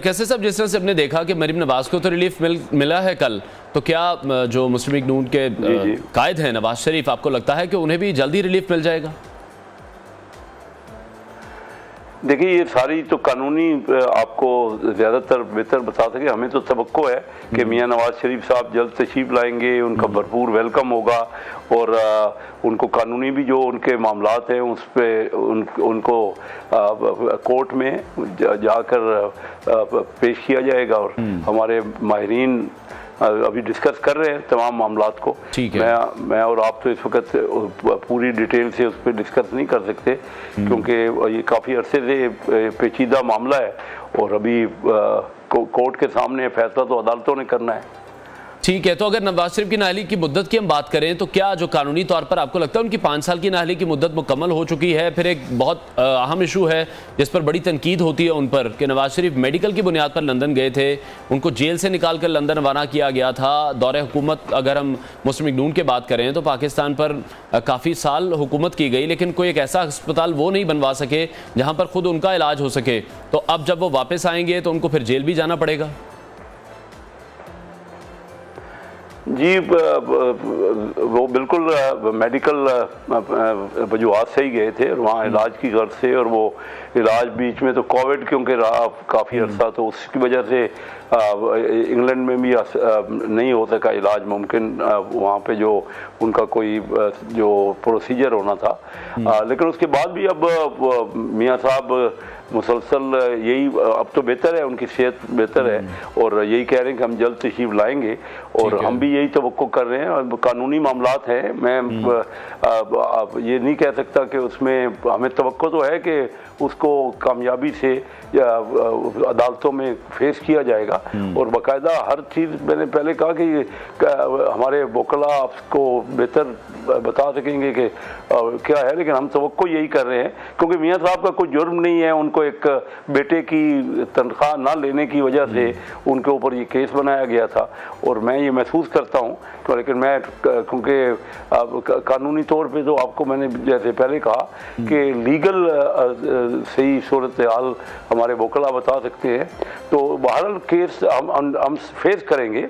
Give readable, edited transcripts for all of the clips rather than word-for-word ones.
कैसे साहब, जिस तरह से हमने देखा कि मरीम नवाज को तो रिलीफ मिला है कल, तो क्या जो मुस्लिम लीग नून के कायद हैं नवाज शरीफ, आपको लगता है कि उन्हें भी जल्दी रिलीफ मिल जाएगा? देखिए, ये सारी तो कानूनी आपको ज़्यादातर बेहतर बता सके। हमें तो तवक्को है कि मियां नवाज शरीफ साहब जल्द तशरीफ लाएंगे, उनका भरपूर वेलकम होगा और उनको कानूनी भी जो उनके मामलात हैं उस पर उनको कोर्ट में जाकर पेश किया जाएगा और हमारे माहिरीन अभी डिस्कस कर रहे हैं तमाम मामलात को। मैं और आप तो इस वक्त पूरी डिटेल से उस पर डिस्कस नहीं कर सकते क्योंकि ये काफ़ी अरसे से पेचीदा मामला है और अभी कोर्ट के सामने फैसला तो अदालतों ने करना है। ठीक है, तो अगर नवाज शरीफ की नाअहली की मुद्दत की हम बात करें तो क्या जो कानूनी तौर पर आपको लगता है उनकी 5 साल की नाअहली की मुद्दत मुकम्मल हो चुकी है? फिर एक बहुत अहम इशू है जिस पर बड़ी तनकीद होती है उन पर कि नवाज शरीफ मेडिकल की बुनियाद पर लंदन गए थे, उनको जेल से निकाल कर लंदन रवाना किया गया था। दौरे हुकूमत अगर हम मुस्लिम लीग नून की बात करें तो पाकिस्तान पर काफ़ी साल हुकूमत की गई, लेकिन कोई एक ऐसा अस्पताल वो नहीं बनवा सके जहाँ पर खुद उनका इलाज हो सके। तो अब जब वो वापस आएंगे तो उनको फिर जेल भी जाना पड़ेगा? जी, वो बिल्कुल मेडिकल वजूहात से ही गए थे और वहाँ इलाज की गर्ज से, और वो इलाज बीच में तो कोविड क्योंकि रहा काफ़ी अर्सा, तो उसकी वजह से इंग्लैंड में भी नहीं हो सका इलाज मुमकिन वहाँ पे जो उनका कोई जो प्रोसीजर होना था। लेकिन उसके बाद भी अब मियाँ साहब मुसलसल यही, अब तो बेहतर है, उनकी सेहत बेहतर है और यही कह रहे हैं कि हम जल्द तशरीफ लाएंगे और हम भी यही तवक्को कर रहे हैं। और कानूनी मामलात हैं, मैं ये नहीं कह सकता कि उसमें हमें तवक्को तो है कि उसको कामयाबी से अदालतों में फेस किया जाएगा और बाकायदा हर चीज़, मैंने पहले कहा कि हमारे वकला आपको बेहतर बता सकेंगे कि क्या है, लेकिन हम तवक्को यही कर रहे हैं क्योंकि मियाँ साहब का कोई जुर्म नहीं है। उनको एक बेटे की तनख्वाह ना लेने की वजह से उनके ऊपर ये केस बनाया गया था और मैं ये महसूस करता हूँ, लेकिन मैं क्योंकि कानूनी तौर पे तो आपको मैंने जैसे पहले कहा कि लीगल सही सूरत हाल हमारे वकला बता सकते हैं, तो बहरहाल केस हम फेस करेंगे।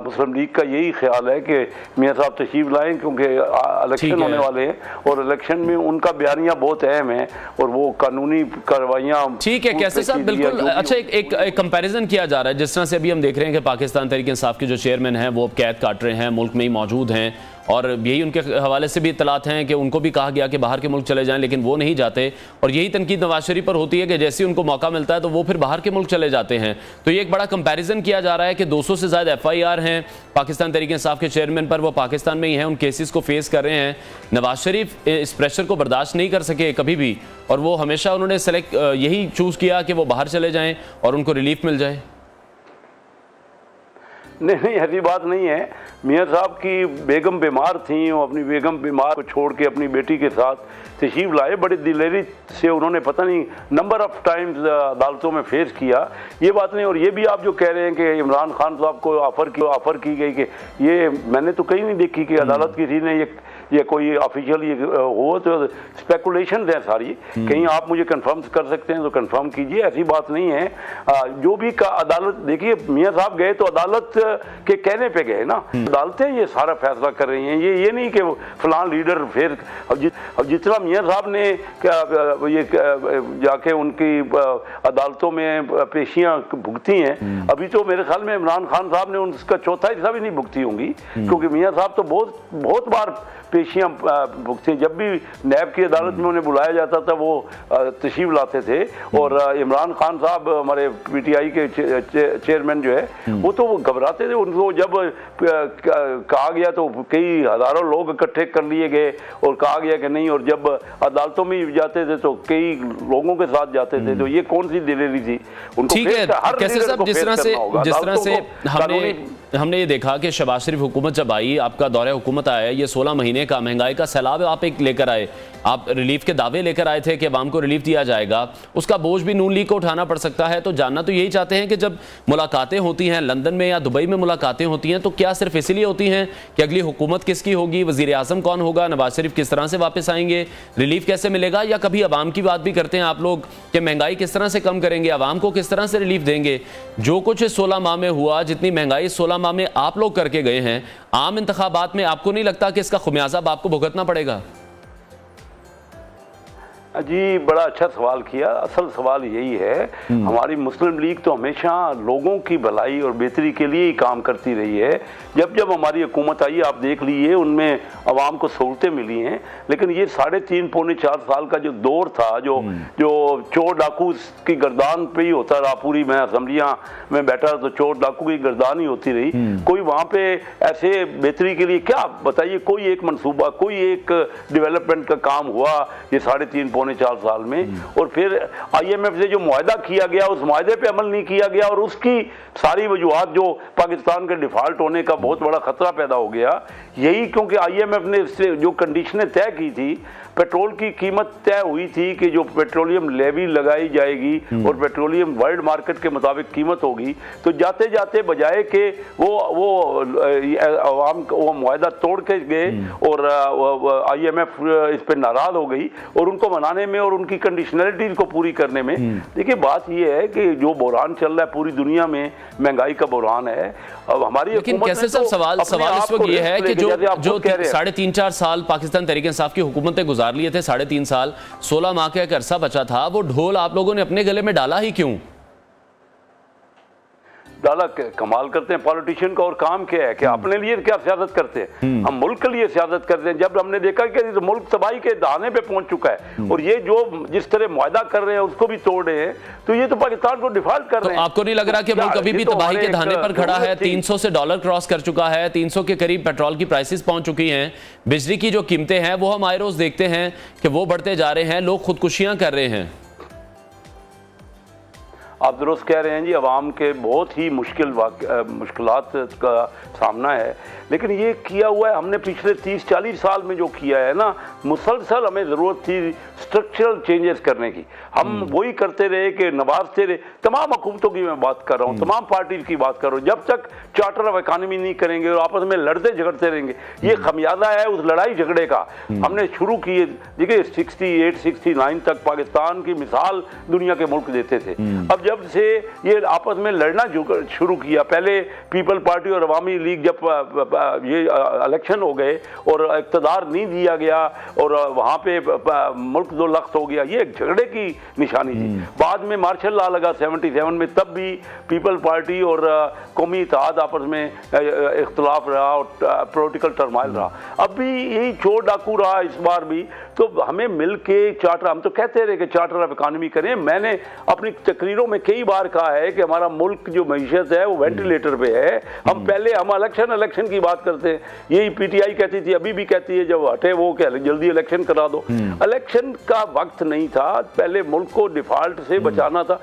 मुस्लिम लीग का यही ख्याल है कि मियाँ साहब तशरीफ लाएं क्योंकि इलेक्शन होने वाले हैं और इलेक्शन में उनका बयानिया बहुत अहम है और वो कानूनी कार्रवाइयाँ। ठीक है, कैसे साहब, बिल्कुल अच्छा, एक कंपैरिजन किया जा रहा है जिस तरह से अभी हम देख रहे हैं कि पाकिस्तान तहरीक इंसाफ के जो चेयरमैन हैं वो अब कैद काट रहे हैं, मुल्क में ही मौजूद हैं और यही उनके हवाले से भी इत्तलात हैं कि उनको भी कहा गया कि बाहर के मुल्क चले जाएं, लेकिन वो नहीं जाते। और यही तनकीद नवाज शरीफ पर होती है कि जैसे ही उनको मौका मिलता है तो वो फिर बाहर के मुल्क चले जाते हैं। तो ये एक बड़ा कंपैरिजन किया जा रहा है कि 200 से ज़्यादा FIR हैं पाकिस्तान तहरीक इंसाफ के चेयरमैन पर, वो पाकिस्तान में ही हैं, उन केसेस को फेस कर रहे हैं। नवाज शरीफ इस प्रेशर को बर्दाश्त नहीं कर सके कभी भी और वो हमेशा उन्होंने सेलेक्ट यही चूज़ किया कि वो बाहर चले जाएँ और उनको रिलीफ मिल जाए। नहीं, ऐसी बात नहीं है। मियाँ साहब की बेगम बीमार थी, वो अपनी बेगम बीमार को छोड़ के अपनी बेटी के साथ तशरीफ लाए। बड़ी दिलेरी से उन्होंने पता नहीं नंबर ऑफ टाइम्स अदालतों में फेस किया, ये बात नहीं। और ये भी आप जो कह रहे हैं कि इमरान खान साहब को ऑफ़र की गई कि ये मैंने तो कहीं नहीं देखी कि अदालत किसी ने ये कोई ऑफिशियल ये हो, तो स्पेकुलेशन है सारी। कहीं आप मुझे कंफर्म कर सकते हैं तो कंफर्म कीजिए, ऐसी बात नहीं है। जो भी का अदालत, देखिए मियाँ साहब गए तो अदालत के कहने पे गए ना, अदालतें ये सारा फैसला कर रही हैं। ये नहीं कि फलां लीडर फिर अब जितना मियाँ साहब ने ये जाके उनकी अदालतों में पेशियां भुगती हैं, अभी तो मेरे ख्याल में इमरान खान साहब ने उनका चौथा हिस्सा भी नहीं भुगती होंगी क्योंकि मियाँ साहब तो बहुत बार पेशियां भुगती। जब भी नैब की अदालत में उन्हें बुलाया जाता था वो तशरीफ लाते थे और इमरान खान साहब हमारे PTI के चेयरमैन जो है वो तो घबराते थे। उनको जब कहा गया तो कई हज़ारों लोग इकट्ठे कर लिए गए और कहा गया कि नहीं, और जब अदालतों में जाते थे तो कई लोगों के साथ जाते थे। तो ये कौन सी दिलेरी थी उनको? ठीक है, कैसे साहब, जिस तरह से हमने ये देखा कि शहबाज शरीफ हुकूमत जब आई, आपका दौरे हुकूमत आया, ये 16 महीने महीने का महंगाई का सैलाब आप एक लेकर आए, आप रिलीफ के दावे लेकर आए थे कि अवाम को रिलीफ दिया जाएगा, उसका बोझ भी नून लीग को उठाना पड़ सकता है। तो जानना तो यही चाहते हैं कि जब मुलाकातें होती हैं लंदन में या दुबई में मुलाकातें होती हैं तो क्या सिर्फ इसलिए होती हैं कि अगली हुकूमत किसकी होगी, वजीर आजम कौन होगा, नवाज शरीफ किस तरह से वापस आएंगे, रिलीफ कैसे मिलेगा, या कभी अवाम की बात भी करते हैं आप लोग कि महंगाई किस तरह से कम करेंगे, अवाम को किस तरह से रिलीफ देंगे। जो कुछ 16 माह में हुआ, जितनी महंगाई 16 माह में आप लोग करके गए हैं, आम इंतखाबात में आपको नहीं लगता कि इसका खुमियाजा आपको भुगतना पड़ेगा? जी, बड़ा अच्छा सवाल किया। असल सवाल यही है, हमारी मुस्लिम लीग तो हमेशा लोगों की भलाई और बेहतरी के लिए ही काम करती रही है। जब जब हमारी हुकूमत आई, आप देख लीजिए, उनमें आवाम को सहूलतें मिली हैं। लेकिन ये 3.5 पौने 4 साल का जो दौर था, जो चोर डाकू की गर्दान पे ही होता रहा, पूरी मैं असम्बलियाँ में बैठा तो चोर डाकू की गर्दान ही होती रही। कोई वहाँ पे ऐसे बेहतरी के लिए क्या बताइए, कोई एक मनसूबा, कोई एक डेवलपमेंट का काम हुआ ये 3.5 पौने 4 साल में? और फिर IMF से जो मुआहदा किया गया, उस मुआहदे पे अमल नहीं किया गया, और उसकी सारी वजूहात जो पाकिस्तान के डिफॉल्ट होने का बहुत बड़ा खतरा पैदा हो गया, यही क्योंकि IMF ने इससे जो कंडीशनें तय की थी, पेट्रोल की कीमत तय हुई थी कि जो पेट्रोलियम लेवी लगाई जाएगी और पेट्रोलियम वर्ल्ड मार्केट के मुताबिक कीमत होगी, तो जाते जाते बजाय कि वो आवाम वो मुआहदा तोड़ के गए और IMF इस पर नाराज हो गई, और उनको मनाने में और उनकी कंडीशनलिटीज को पूरी करने में, देखिए बात यह है कि जो बहरान चल रहा है पूरी दुनिया में, महंगाई का बहरान है। अब हमारी लेकिन कैसे सब सवाल इस वक्त ये है कि जो 3-4 साल पाकिस्तान तहरीक इंसाफ की हुकूमतें गुजार लिए थे, 3.5 साल, 16 माह का एक अरसा बचा था, वो ढोल आप लोगों ने अपने गले में डाला ही क्यों? डाला कमाल करते हैं पॉलिटिशियन का, और काम क्या है कि अपने लिए क्या सियासत करते हैं, हम मुल्क के लिए सियासत करते हैं। जब हमने देखा कि मुल्क तबाही के दहाने पे पहुंच चुका है और ये जो जिस तरह मुआहदा कर रहे हैं उसको भी तोड़ रहे हैं, तो ये तो पाकिस्तान को डिफॉल्ट कर रहे हैं। आपको नहीं लग रहा कि मुल्क अभी भी तबाही के दहाने पर खड़ा है? 300 से डॉलर क्रॉस कर चुका है, 300 के करीब पेट्रोल की प्राइसेस पहुंच चुकी हैं, बिजली की जो कीमतें हैं वो हम आए रोज देखते हैं कि वो बढ़ते जा रहे हैं, लोग खुदकुशियां कर रहे हैं। आप दुरुस्त कह रहे हैं जी, अवाम के बहुत ही मुश्किलात का सामना है, लेकिन ये किया हुआ है हमने पिछले 30-40 साल में जो किया है ना, मुसलसल हमें ज़रूरत थी स्ट्रक्चरल चेंजेस करने की। हम वही करते रहे कि नवाजते रहे। तमाम हुकूमतों की मैं बात कर रहा हूँ, तमाम पार्टीज की बात कर रहा हूँ, जब तक चार्टर ऑफ इकॉनमी नहीं करेंगे और आपस में लड़ते झगड़ते रहेंगे, ये खमियाजा है उस लड़ाई झगड़े का। हमने शुरू किए, देखिए 68-69 तक पाकिस्तान की मिसाल दुनिया के मुल्क देते थे। अब जब से ये आपस में लड़ना शुरू किया, पहले पीपल पार्टी और अवामी लीग जब ये इलेक्शन हो गए और इक़्तिदार नहीं दिया गया और वहाँ पे मुल्क दो लख्त हो गया, ये एक झगड़े की निशानी थी। बाद में मार्शल लॉ लगा 77 में, तब भी पीपल पार्टी और कौमी इत्तेहाद आपस में इख्तलाफ रहा और पॉलिटिकल टर्माइल रहा। अब भी यही चोर डाकू रहा इस बार भी। तो हमें मिल के चार्टर, हम तो कहते रहे कि चार्टर ऑफ इकॉनमी करें। मैंने अपनी तकरीरों में कई बार कहा है कि हमारा मुल्क जो मईशत है वो वेंटिलेटर पे है। हम इलेक्शन की बात करते हैं, यही PTI कहती थी, अभी भी कहती है, जब हटे वो कह जल्दी इलेक्शन करा दो। इलेक्शन का वक्त नहीं था, पहले मुल्क को डिफॉल्ट से बचाना था।